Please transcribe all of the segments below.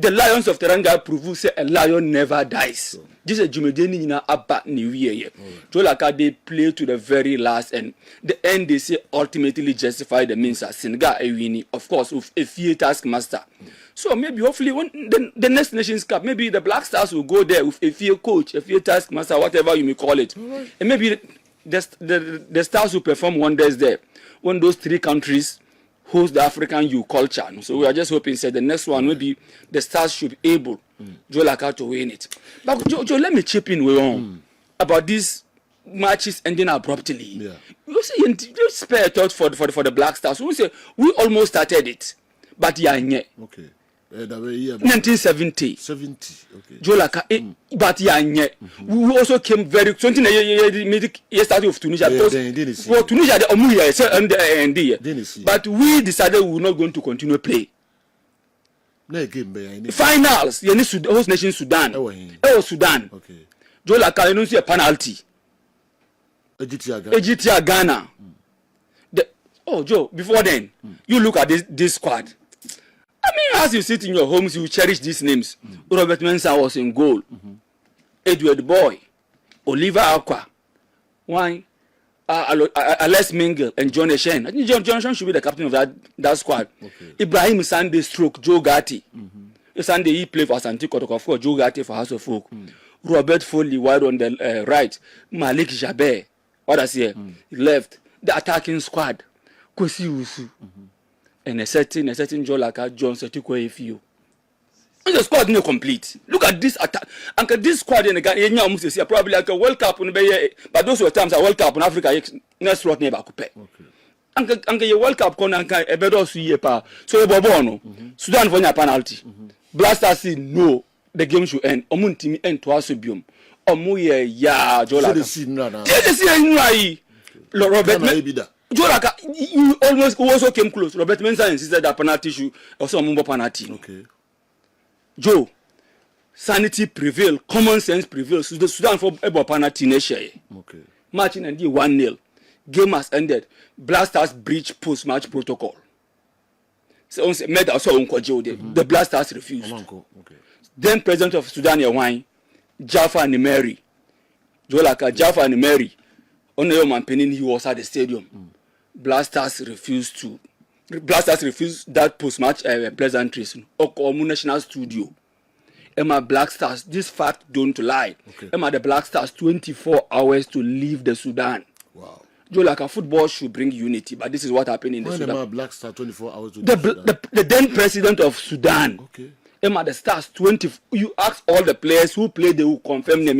the lions of Teranga prove say a lion never dies. Just a Jumedeni in a bad new year. Jolaka they play to the very last, and the end they say ultimately justify the means as Senegal a winning, of course, with a few taskmaster. So maybe hopefully when the next Nations Cup, maybe the Black Stars will go there with a few coach, a few taskmaster, whatever you may call it, and maybe the Stars will perform wonders there when those three countries host the African youth culture. So we are just hoping that the next one maybe the Stars should be able Jolaka to win it. But Joe, let me chip in about these matches ending abruptly. Yeah. You say you spare thought for the Black Stars. We say we almost started it, but okay. 1970. 70. Okay. Jolaka, but we also came very. Something year started with Tunisia. For Tunisia, but we decided we were not going to continue play. Finals, host nation Sudan. Sudan. Okay. Jolaka, you don't see a penalty. Egypt, Ghana. Joe, before then, you look at this squad. I mean, as you sit in your homes, you cherish these names. Robert Mensah was in goal. Edward Boy, Oliver Aqua, Alex Mingle, and John Eshen. I think John Eshen should be the captain of that squad. Okay. Ibrahim Sunday stroke Joe Gatti. Sunday he played for Ashanti Media, of course, Joe Gatti for House of Folk. Robert Foley wide on the right. Malik Jabber, what I say, left. The attacking squad. Kwesi Usu. And a certain Jolaka John Setikwe Efio. And the squad not complete. Look at this attack. And this squad in the Ghana probably like a World Cup on the but those were times a World Cup in Africa next rot never coupe. And your World Cup con anka a better pa. So Bobono. Sudan for a penalty. Blaster say no, the game should end. Omuntimi end to Asubium. Omuye ya Jolaka. Robert Jolaka, you almost also came close. Robert Mensah insisted that penalty should also move penalty. Okay. Joe, sanity prevail, common sense prevails. So the Sudan for a penalty nation. Okay. Match in 1-0. Game has ended. Blasters breach post-match protocol. So made also the Blasters refused. Okay. Then President of Sudan Yawine, Jaffa and Mary. Jolaka, Jaffa and Mary. On your man penning, he was at the stadium. Blasters refused that post-match pleasantries. Okomu National Studio. Emma Black Stars, this fact don't lie. Okay. Emma the Black Stars 24 hours to leave the Sudan. Wow. Joe, like a football should bring unity, but this is what happened in the Sudan. Emma Black Stars 24 hours to the then president of Sudan. Okay. Emma the Stars 20. You ask all the players who played, they will confirm them.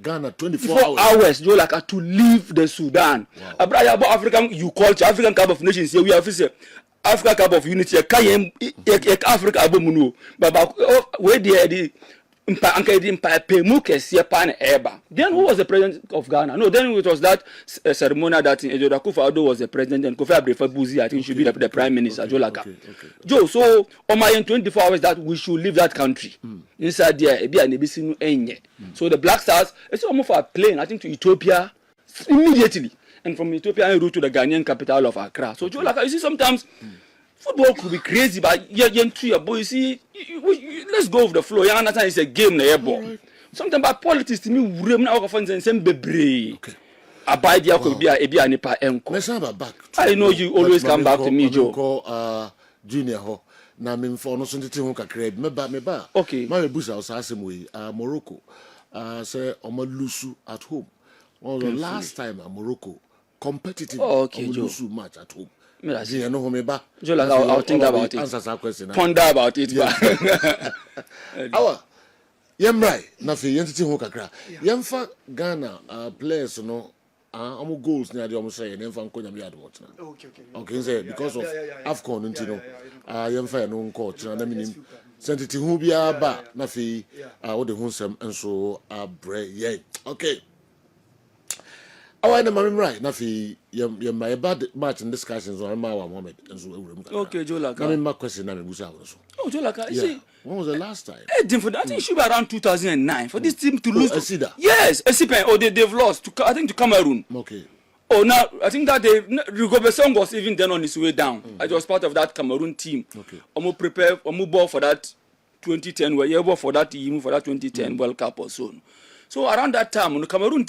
Ghana 24 hours. Joe, like to leave the Sudan. Wow. About African you culture, African Cup of Nations here. We have to Africa Cup of Unity. Africa abomunu. But where the then who was the president of Ghana? No, then it was that ceremony that Ejoda Kufa-Addo was the president and Kofi Abrefa Buzi, I think, should be the prime minister. Okay. Joe, so on my 24 hours that we should leave that country. Inside there, so the Black Stars, it's almost for a plane, I think, to Ethiopia immediately. And from Ethiopia, en route to the Ghanaian capital of Accra. So Joe, you see, sometimes football could be crazy, but you see, let's go with the flow. It's a game, right. Sometimes by politics, to me, we I know you always come back to me, Joe. Junior ho na me for no so tete ho kakra meba okay my busa was asem we Morocco say omalusu at home. Well, the last time Morocco competitive Omalusu match at home. You know me ba. I'll think about it. Answer that question. Ponder about it. Awal yemrai na fe yentete ho kakra. Yemfa Ghana players no amu goals near the almost say and fan konya me admot na. Okay say because of AFCON ntino yemfa no coach na minim sentity hu bia ba na fe wo de hu nsem enso abre ye. Okay. Awal na mami right na fe my bad match in discussions on Mawa Mohammed enso ewurem. Okay, Jolaka. Na me ma question na me busa so. Oh, Jolaka, you see, when was the last time? I think it should be around 2009 for this team to lose. Yes, they've lost to I think to Cameroon. Okay. Oh, now I think that Rigobert was even then on his way down. I was part of that Cameroon team. Okay. Prepare ball for that 2010 were able for that team for that 2010 World Cup or so. So around that time, Cameroon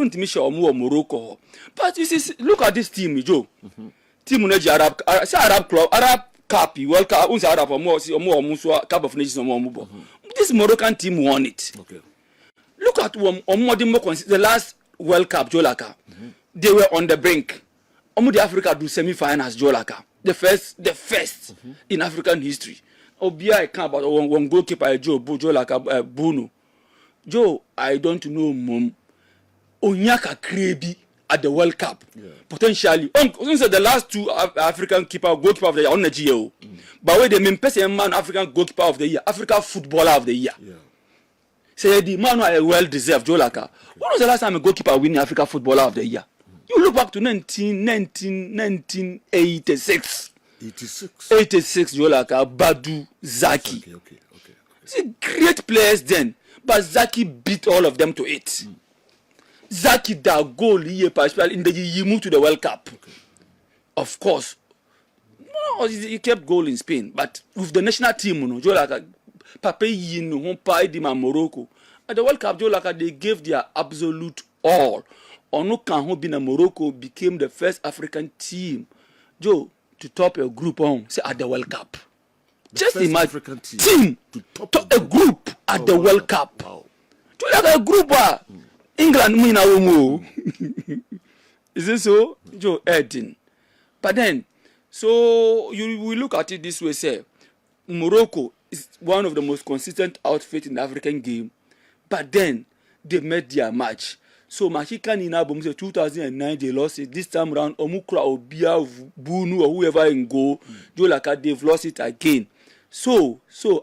to show Morocco. But you see, look at this team, Joe. Team Arab club, Arab Cup, World Cup, Arab or Cup of Nations. This Moroccan team won it. Okay. Look at the last World Cup, Jolaka. They were on the brink. The Africa do semi-finals, Jolaka. The first in African history. Obia can't about one goalkeeper, Joe Jolaka Bruno. Joe, I don't know, Mom. Onyaka Krebi at the World Cup. Yeah. Potentially. The last two African goalkeeper of the year on the GO. But where the main person man African goalkeeper of the year, African footballer of the year. Yeah. Say the man are well deserved, Joe Laka. When was the last time a goalkeeper winning African footballer of the year? You look back to 1986. 86, Joe Laka, Badu, Zaki. Okay. See, great players then. But Zaki beat all of them to it. Zaki that goal in the he moved to the World Cup. Okay. Of course. No, he kept goal in Spain. But with the national team, Morocco. At the World Cup, they gave their absolute all. Morocco became the first African team, Joe, to top a group at the World Cup. Just imagine team to top a group at the World Cup. Wow. To like a group England Is it so? Joe Edin. But then, so we look at it this way, say Morocco is one of the most consistent outfits in the African game. But then they made their match. So Machikan in Abum 2009 they lost it. This time around Omukra Obia Bunu or whoever in go, Joe Laka, they've lost it again. So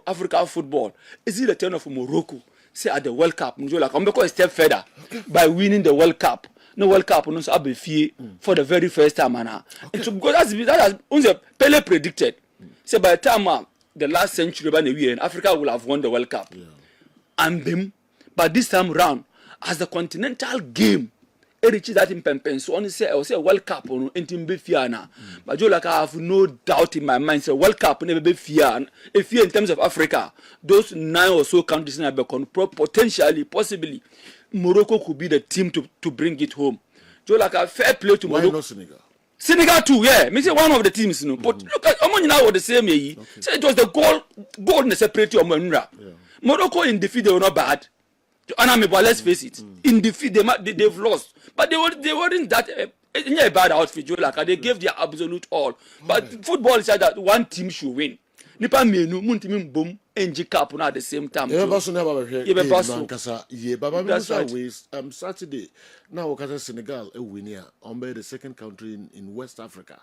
African football, is it the turn of Morocco? Say at the World Cup, I'm going a step further by winning the World Cup. No World Cup, no for the very first time, okay. And so because that has Pele predicted. Say by the time the last century, Africa will have won the World Cup. Yeah. And but this time round, as the continental game, reaches that in Pempen, so only say World Cup on Intimbefiana. But I have no doubt in my mind, say World Cup never be fear. If you in terms of Africa, those 9 or so countries in potentially, possibly, Morocco could be the team to bring it home. A fair play to Morocco. Why not Senegal? Senegal too, yeah. Me say one of the teams, But look at now the same year. Okay. So it was the goal in the separate of Monra. Yeah. Morocco in defeat they were not bad. But let's face it, in defeat they've lost. But they weren't that a bad outfit. They gave their absolute all. But football is like that one team should win. Nipa menu muntimin boom NG Cup at the same time. Saturday now Senegal winner on the second country in West Africa.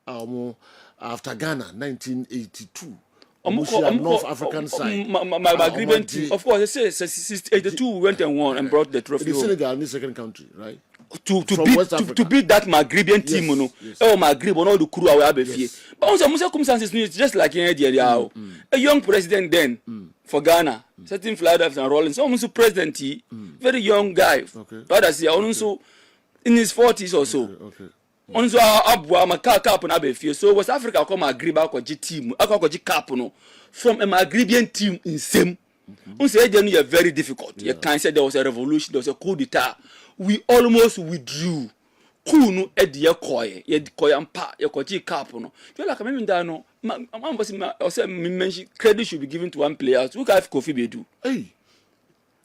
After Ghana 1982. North African side. My agreement team, of course, they say 82 went and won and brought the trophy. The Senegal, the second country, right? To beat that Maghrebian team, yes. Maghreb, all the crew are yes. But on some circumstances, it's just like a young president then for Ghana, setting fly divers and rolling. So almost president, very young guy. Okay. But as also in his 40s or so. Okay. Onzo abwa makaka up na be so West Africa come agree ba kwaji team akwaji cap no from a Maghrebian team in same say you very difficult. You can say there was a revolution, there was a coup d'etat. We almost withdrew kunu edie koye ye koyampa ye kwaji cap no you like me that no mention credit should be given to one player who can have Kofi Bedu. Hey,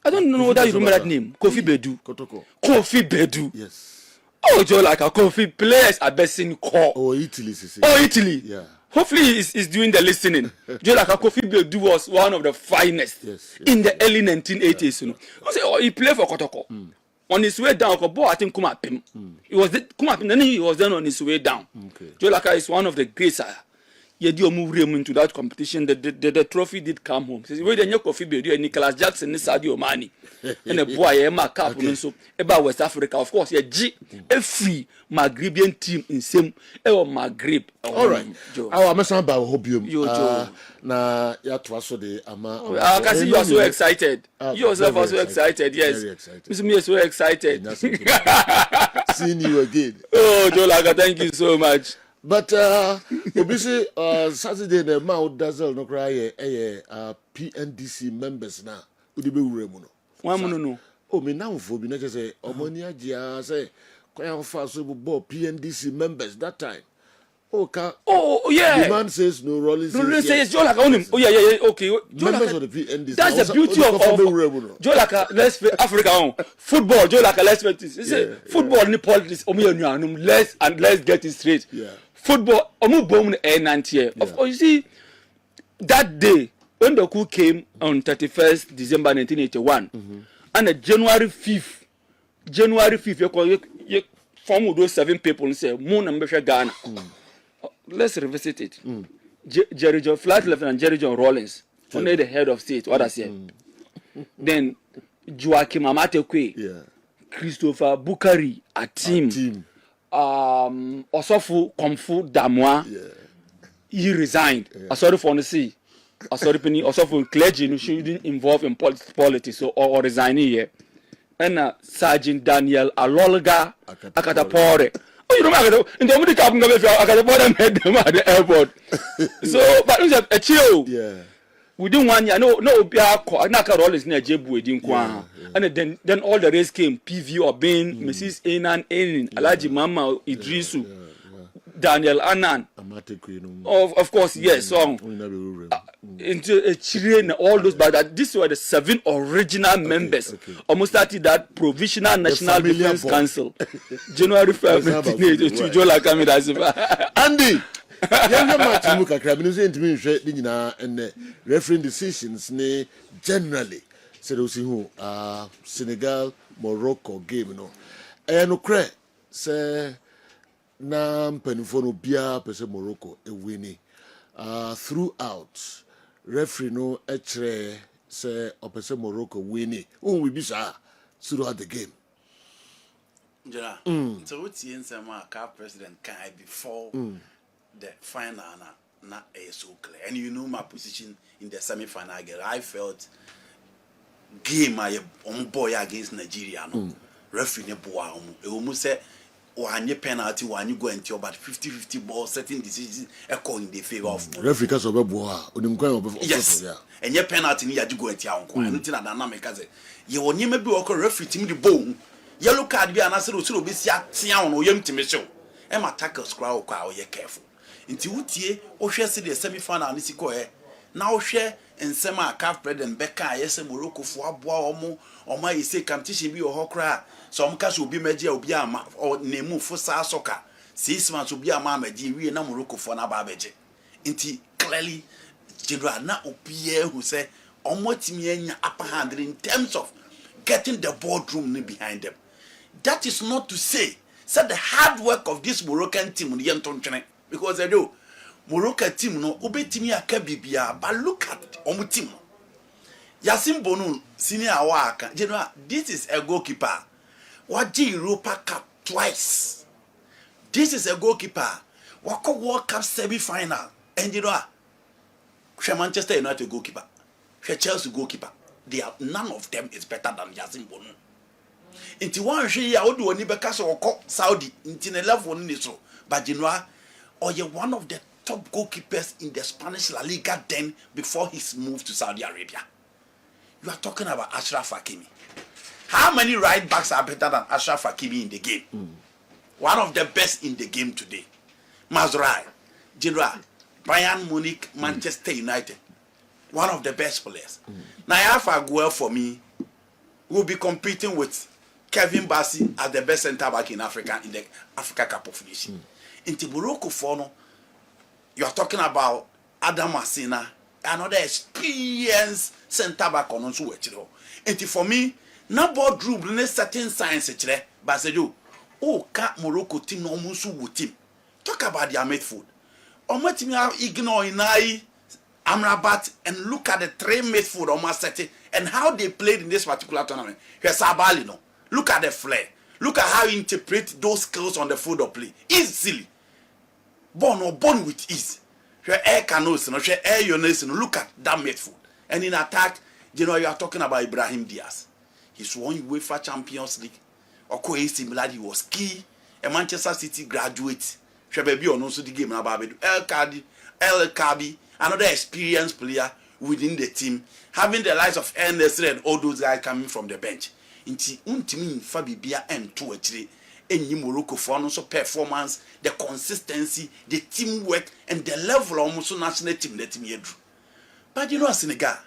I don't know whether you remember that name. Kofi Bedu. Kofi Bedu. Yes. Oh, Joe, like a coffee players are best in call. Oh, Italy. Yeah. Hopefully, he's doing the listening. Joe, like a coffee Bedu was one of the finest in the early 1980s. You know, he played for Kotoko. On his way down, I think Kumapim. He was Kumapim. Then he was then on his way down. Okay. Joe Laka is one of the greats. You move him into that competition. The trophy did come home. Says where the coffee Bedu and Nicholas Jackson is Sadio Mane. And a boy, Emma Cap, so about West Africa, of course, a free Maghrebian team in same Maghreb. All right, our Messamba Hobium. Na ya twaso de ama. I can see you are so excited. You yourself are so excited. Yes, Mr. Me is so excited. Seeing you again. Oh, Joe Laga, thank you so much. But obviously Saturday the Mount Dazzle no cry PNDC members now. Udi be wure mu no. One no. Oh me now for be not say omoni agia say kwaya fa so bo PNDC members that time. Oh yeah. The man says no, Rollins says Joe like on him. Oh yeah, okay. Members of the PNDC. That's the beauty of Joe like let's Africa on football. Joe like let's face this. Football ni politics. Let's get it straight. Yeah. Football. Omu bom ni 90. Of course, you see that day when the coup came on 31st December 1981, and January 5th, you form those 7 people and say Moon and Besha Ghana. Let's revisit it. Jerry John Flat Lieutenant Jerry John Rawlings, only the head of state. What I say. Then Joachim Amatekwe, Christopher Bukari, a team. Osofu Komfu Damwa. He resigned. Sorry for the sea. Sorry, Penny. Osofu clergy who shouldn't involve in politics or resigning here. And Sergeant Daniel Alolga Akatapore. Oh, you know, in the American I got a met them at the airport. So, but it was a chill. Yeah. Within 1 year, no, Naka Rollins near Jebu, and then all the rest came. PV Obin, Mrs. Enan, Alaji Mama, Idrisu, Daniel Annan. Of course, yes. Into a Chilean, all those, but these were the 7 original members. Almost started that Provisional National Defense Council. January 5th, 1982. Andy! Younger match muka krabinu into me and refereeing decisions generally. Said we see who Senegal Morocco game no. No cre say na mpanifo bia pese Morocco e winning. Throughout referee no etre say opese Morocco winning. We be throughout the game. Jara. So what's the answer my president can before the final na so clear. And you know my position in the semi-final game. I felt game I boy against Nigeria no. Referee boy almost say one penalty one you go into about 50-50 ball certain decisions echo in the favor of referee ka so be boy yes. And your penalty ni you go into anko. I nothing na na make say you won you maybe work referee team the bone. Yellow card be an answer to be sia no yam to me show. E ma tackle scroll kwa ye careful. Nti wutie o hwe se the semi final ni siko he na o hwe ensem a CAF president beka yese Morocco fo aboa omo yese competition bi o hokra so omka so obi magia obi ama o nemu fo sa soka 6 months obi ama magia wi na Morocco fo na ba beje nti clearly general na obi who say omo timi anya upper hand in terms of getting the boardroom behind them. That is not to say the hard work of this Moroccan team because they do Moroccan team no obetimi aka bibia but look at team Yasin Bonu senior waka general this is a goalkeeper what Europa Cup twice. This is a goalkeeper what World Cup semi-final and Manchester United goalkeeper Chelsea goalkeeper none of them is better than Yasin Bonu. Inti one she ya odu oni beka so Saudi inti na level ni so but Genoa or you one of the top goalkeepers in the Spanish La Liga then before his move to Saudi Arabia. You are talking about Ashraf Hakimi. How many right backs are better than Ashraf Hakimi in the game? One of the best in the game today. Mazraoui, Genoa, Bayern Munich, Manchester United. One of the best players. Now Aguero for me will be competing with Kevin Bassey as the best centre back in Africa in the Africa Cup of Nations. In Morocco for you are talking about Adam Masina, another experienced centre back on also and for me, no boardroom no certain science but say you Morocco team no musu with team. Talk about their midfield. Omo team ignore Inai Amrabat and look at the 3 midfield almost set and how they played in this particular tournament. Here's Sabali no. Look at the flair. Look at how he interpret those skills on the field of play. Easily. Born with ease. Air canoes, air units, look at that midfield. And in attack, you are talking about Ibrahim Diaz. He's won UEFA Champions League. Oko AC Milan, he was key. A Manchester City graduate. Shebebi on also the game na ba bedu. El Kabi, another experienced player within the team, having the likes of Ernest and all those guys coming from the bench. Inti untimi Fabibia and two actually any Morocco for also performance, the consistency, the teamwork, and the level of almost national team let me do. But you know Senegal.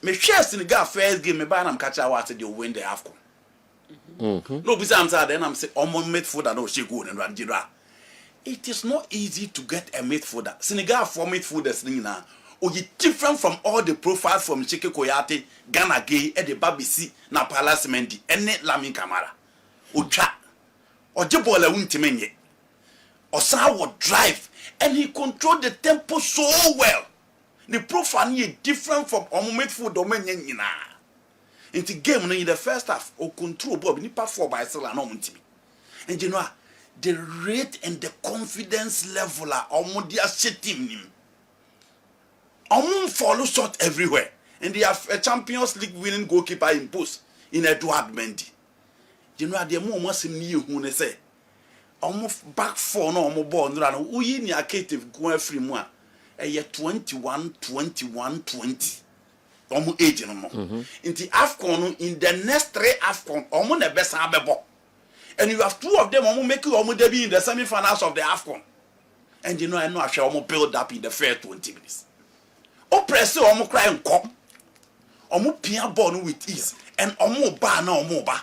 Me share Senegal first game me ban am catch out they win the AFCON. No be am say then am say midfielder no she go and Nigeria. It is not easy to get a midfielder. Senegal for midfielders now. Or you different from all the profiles from Chike Koyate, Ghana Gay, Eddie Babisi, na Palace Mendy, and Lamin Kamara. Ucha. Or Jebola Wintimenye. Or Sa would drive. And he controlled the tempo so well. The profile is different from our midfield domain. In the game in the first half, or control Bob Nipa 4 by Sela no Muntimi. And you know, the rate and the confidence level are almost setting him. Follow shot everywhere. And they have a Champions League winning goalkeeper in post in Edouard Mendy. You know, the more must new who say, almost back four no more ball, no, we in your cative going free more. A year 21, 21, 20. Almost age no more. In the AFCON, in the next 3 AFCON, almost the best abebo. And you have 2 of them almost make you almost be in the semi-finals of the AFCON. And you know, I know I shall almost build up in the first 20 minutes. O press almost cry and cop. Almost pia ball with ease. And almost bar na almost bar.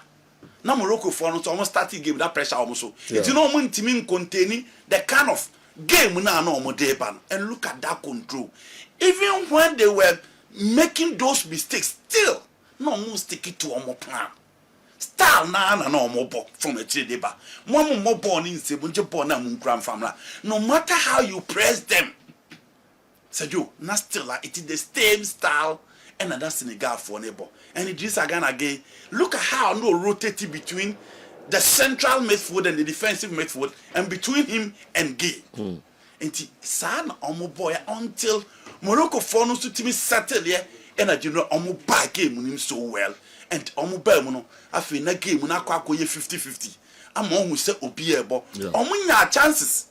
Now Morocco for almost starting game that pressure almost so. It's no one team containing the kind of game now no more day ban. And look at that control. Even when they were making those mistakes, still no more stick it to almost plan. Style na no more ball from a trade deba. More ball in Sebunje ball na grand family. No matter how you press them. Sergio, not still it is the same style and another Senegal for neighbor. And it is again. Look at how no rotating between the central midfield and the defensive midfield and between him and Gay. And san omo boy until Morocco for no to team settle here and I know omo back game him so well. And omo bel no afi na game na kwa 50-50. I'm who say obi ebo. Omo nya chances.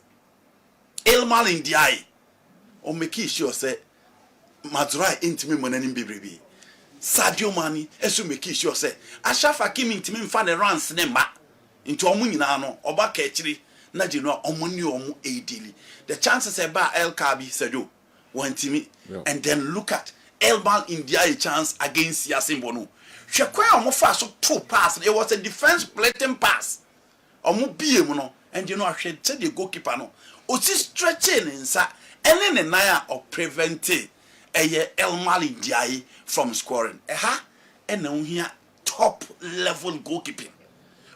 Elmal in the eye. O make sure say Madurai intimi monanim bebrebe. Sadio Mane esu make sure say Ashraf Hakimi intimi mfa the runs ne ma. Into omu nyina no oba ka akiri na je no omu ni omu edili. The chances about El Kabi Sadio wantimi and then look at Elbal India a chance against Yasin Bono. Shekwa omu fa so 2 pass. It was a defense splitting pass. Omu bie mu no and you know ahwe said the goalkeeper no. Osi stretching insa and then naya of preventing El Mali Diaye from scoring. And now here top level goalkeeping.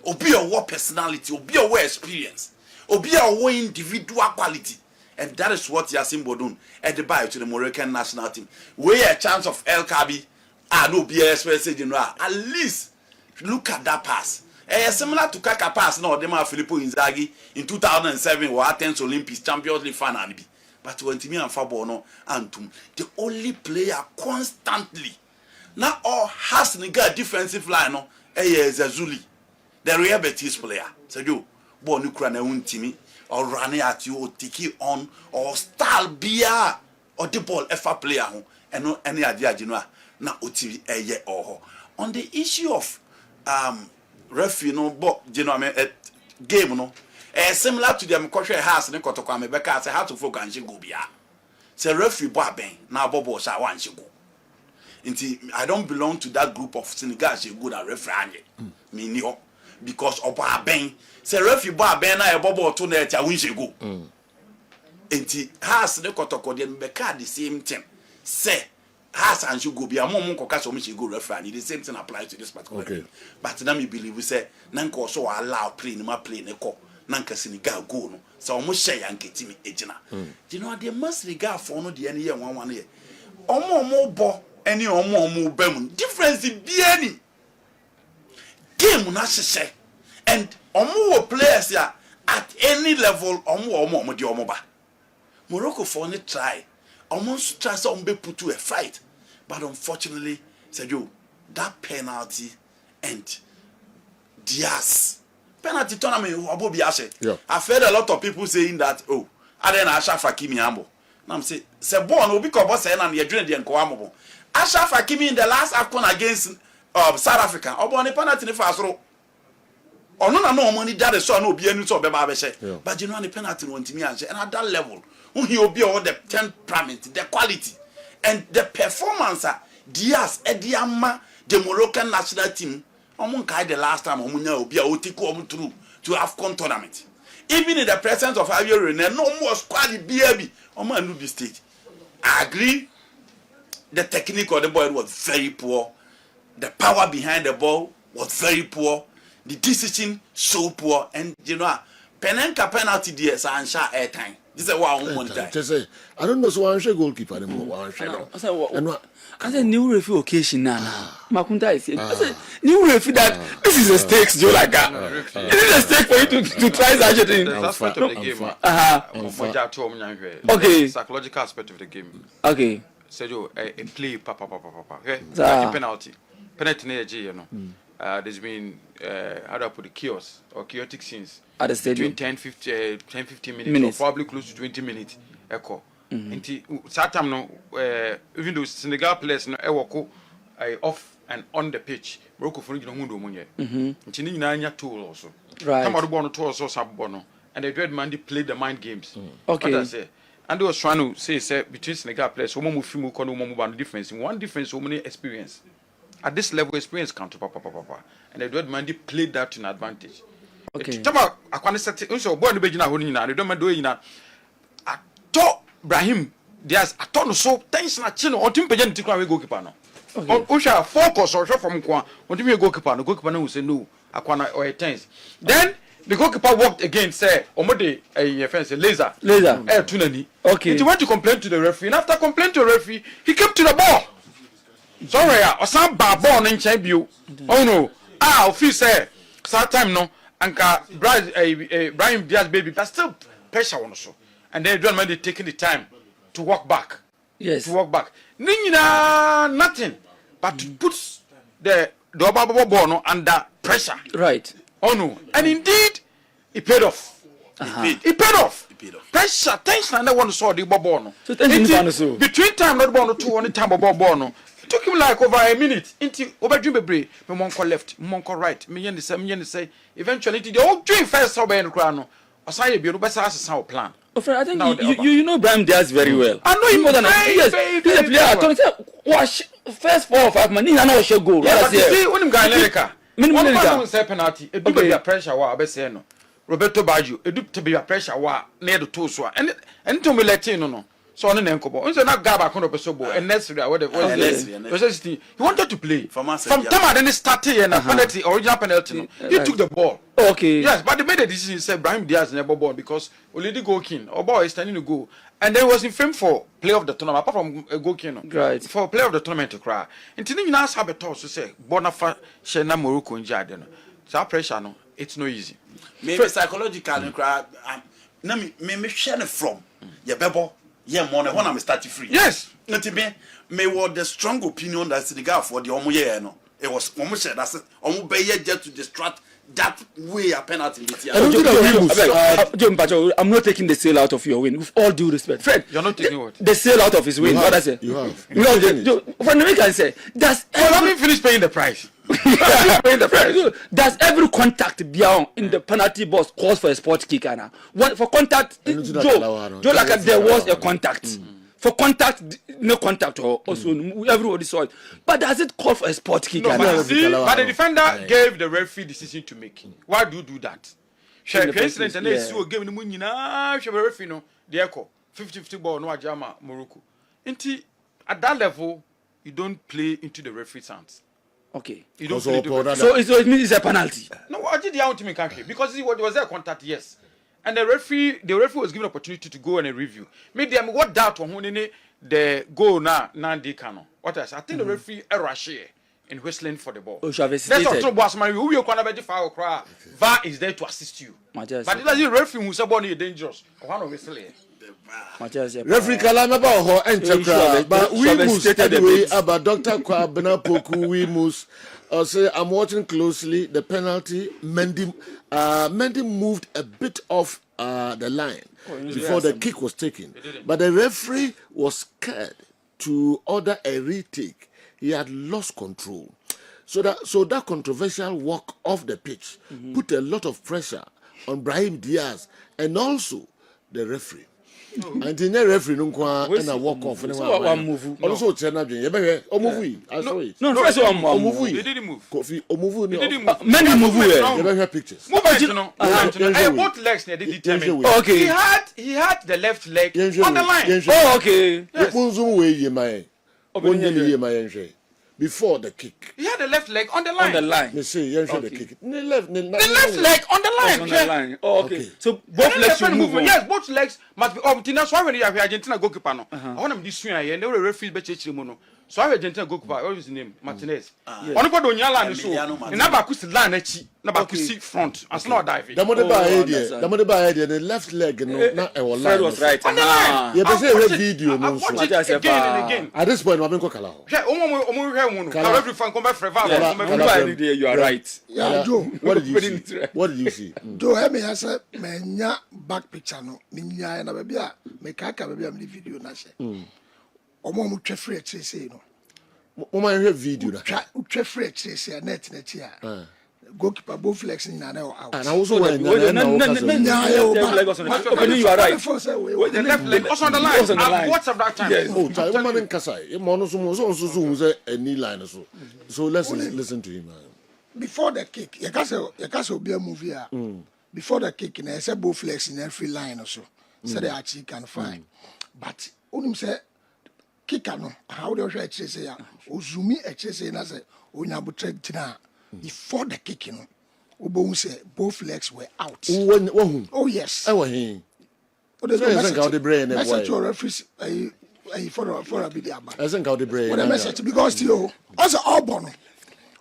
Obi a war personality, obi a war experience, obi a war individual quality. And that is what Yasin Bodun at the buy to the Moroccan national team. Where a chance of El Kabi, no BS message in at least look at that pass. Similar to Kaka pass now, Dema Filippo Inzaghi in 2007 or Athens Olympics Champions League final. But when Timmy and Fabono Antum, the only player constantly now all has Senegal defensive line no Zazuli, the Real Betis player. So you born Ukraine Timmy or running at you or take it on or style beer or the ball FA player and no any idea you know now OTV a year or on the issue of referee no but you know game no. Similar to the Mkoshe house in Kotokame Becca, say how to focus and she go bia. Say referee boy ben, now Bobo shall want she go. I don't belong to that group of Senegal she good at referee. Me no, because Oba ben, say referee boy ben na Bobo to net ya win she go. House the Kotoko the Becca the same thing. Say house and she go bia mom koka so me she go referee. The same thing applies to this particular game. But now me believe we say nanko so allow play no play ne ko. Nanka Senegal go no so almost share yanke timi ejina you know the must regard for no the any year 1 year omo bo any omo bam difference be any game na hye and omo players ya at any level omo de omo ba Morocco for no try almost try so be put to a fight but unfortunately said you that penalty and Diaz penalty tournament obobi ase. Yeah. I've heard a lot of people saying that Aden Ashraf Hakimi ambo. Now I'm say born obi ko boss na ye dwene de nko ambo. Ashraf Hakimi in the last AFCON against South Africa. Obo ne penalty ne fa asoro. Ono na no money that so na obi anu so be ba be she. But you know the penalty won timi anse and at that level, he obi all the temperament, the quality and the performance Diaz Ediama the Moroccan national team. Omun kai the last time omunya obi a otiko omu through to AFCON tournament. Even in the presence of Javier René, no more squad BAB. Omo anu be stage. I agree. The technique of the ball was very poor. The power behind the ball was very poor. The decision so poor. And you know, Penenka penalty there, so answer airtime. This is what I want to say. I don't know, so I'm sure goalkeeper anymore. I said, new referee occasion now. Makunta is saying, I said, new referee that this is a stake, Joe like that. This is a stake for you to try such a thing. That's aspect of the game. Okay. Psychological aspect of the game. Okay. So, in play, papa. Okay. Penalty. Penalty, you know. There's been, how do I put it, chaos or chaotic scenes at the stadium between 10-15 minutes, or probably close to 20 minutes. Echo. Satam no, even though Senegal players no ewoko off and on the pitch, Morocco for you know munye. Nchini na tool also. Right. Come out born to also sabono, and the dread man played the mind games. Okay. What I say, and they was trying to say between Senegal players, so one move kono one move difference. One difference, so many experience. At this level, experience comes to papa, and the dread man played that to an advantage. Okay. Tama akwane set so born be gina honi na, the dread man do yina. Ato Brahim, there's a ton of so tension at chin or Tim Pagan to cry goalkeeper. Usha focus or shot from Kwan, what do you goalkeeper? The goalkeeper who say no, Aquana or a tense. Then the goalkeeper walked again, say, Omode, a fence, laser, air tunani. Okay. He went to complain to the referee, and after complaining to the referee, he came to the ball. Sorry, or some barbon in Champion. Oh no, office say, time no, Anka Brian Diaz baby, but still pressure on us. And then don't mind taking the time to walk back. Yes. To walk back. Nina nothing but to put the ball under pressure. Right. Oh no. And indeed, it paid off. It paid off. Pressure, tension, and I want to saw the ball no. So tension between time not ball no two on the time ball no. It took him like over a minute. Into over dream me monko left, monko right. Me yen say. Eventually, the whole dream first over in the crown. Aside be no better as a plan. Oh, friend, I think you know Brian Diaz very well. I know him more than yes. He's a player. I told him, watch first 4 or 5 minutes. He not show goal. Yeah, but you see, when him guy America, minimum one say penalty. It do be a pressure. Wa be say no. Roberto Baggio. It do to be a pressure. Wa near the two so. And to me let you no. So on the enkobo. Unse na gaba kono be so bo. And necessary. What he wanted to play. From time then started and penalty, original penalty. No. He took the ball. Okay. Yes, but they made a decision. Said Brahim Diaz never ball because already goal king or boy is standing to go, and then was in fame for play of the tournament apart from a goal king. Right. For play of the tournament to cry. And today you now have a toss to say Bonafa Shena Morocco in Jadeno. So pressure no, it's no easy. Maybe psychological cry. Me share from your bebo. Yeah, money when I'm starting free. Yes. Not me was the strong opinion that Senegal for the Omoye no. It was almost said that's Omo be just to distract that way a penalty. I'm not taking the sale out of your win. With all due respect, Fred, you're not taking what? The sale out of his win. What I say? You have. When the can say, does let me finish paying the price. Does every contact beyond in the penalty box calls for a sport kick? Now, for contact, Joe, like there was a contact. For contact, no contact, or also everybody saw it. But does it call for a sport kick? No, but the defender gave the referee decision to make. Why do you do that? President and they see game the money now. She referee no. The echo 50-50 ball no ajama Morocco. At that level, you don't play into the referee's hands. Okay. You don't play so it means it's a penalty. No, I did the ultimate country because it was there contact, yes. And the referee was given opportunity to go and a review. Maybe I'm what doubt on when the goal now cano. What else? I think the referee rush here in whistling for the ball. Oh, that's not boss man. Who you can have foul cry. VAR is there to assist you. But it doesn't referee who say ball is dangerous. Or one of whistling. Referee Kalama Baho and Chakra, but we must anyway about Dr. Kwabena Poku. We must say I'm watching closely the penalty. Mendy moved a bit off the line before the kick was taken, but the referee was scared to order a retake. He had lost control, so that controversial walk off the pitch put a lot of pressure on Brahim Diaz and also the referee. And the referee no kwa and a walk off. So move. Also Chena Jin. You move. I saw it. No, first one move. They didn't move. Kofi move. They didn't move. Many move. You have pictures. Both legs they determined. Okay. He had the left leg on the line. Oh, okay. Yes. Before the kick. He had the left leg on the line. On the line. You see, you show the kick. The left leg on the line. On the line. Oh, okay. So both legs should move. Yes, both legs must be up. That's why when you have Argentina goalkeeper now, I want them this swing here. They will referee be chechimono. So I Argentina goalkeeper. What is his name? Martinez. Ono ko do nyala ni so. Na ba kusi line echi. Na ba kusi front. As no dive. The mother by idea. The left leg no na e was line. Was right. On the line. You be say video no so. Again and again. At this point, I'm going to call Yeah, omo hwe mu no. Every fan come back forever. You are right. Yeah, Joe. What did you see? What did you see? Joe, I mean, I said, menya back picture no. Minya na baby a me kaka baby am the video na she. Omo mu twa free actually say no. Mama hear video na. Twa free actually say net here. Goalkeeper both flex in and out. And I also went. You are right. The left leg was on the line. What's up that time? Oh, woman in Kasai. So say a knee line so let's listen to him. Before the kick, you can be a movie. Before the kick, I said both flex in every line or so. So they actually can find. But when say kicker no, how do you actually say Uzumi actually say na say Onyabutre tina. Before the kick, Ubo say both legs were out. Oh yes. I was here. The brain message your referees for a video. I think how the brain. What a message because you also all born.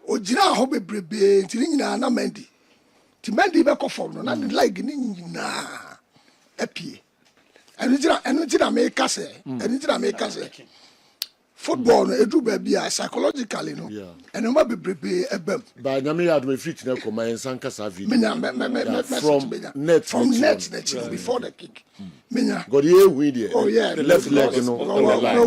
O jina ho bebrebe ti nyina na Mendy. Ti Mendy be ko form no na like ni nyina apie. Enu jina make say. Football no edu ba psychologically no. And no be ebem. Ba nyame ya do fit na koma ensan kasa video. From net before the kick. God ye win there. Oh yeah. The left leg no. No,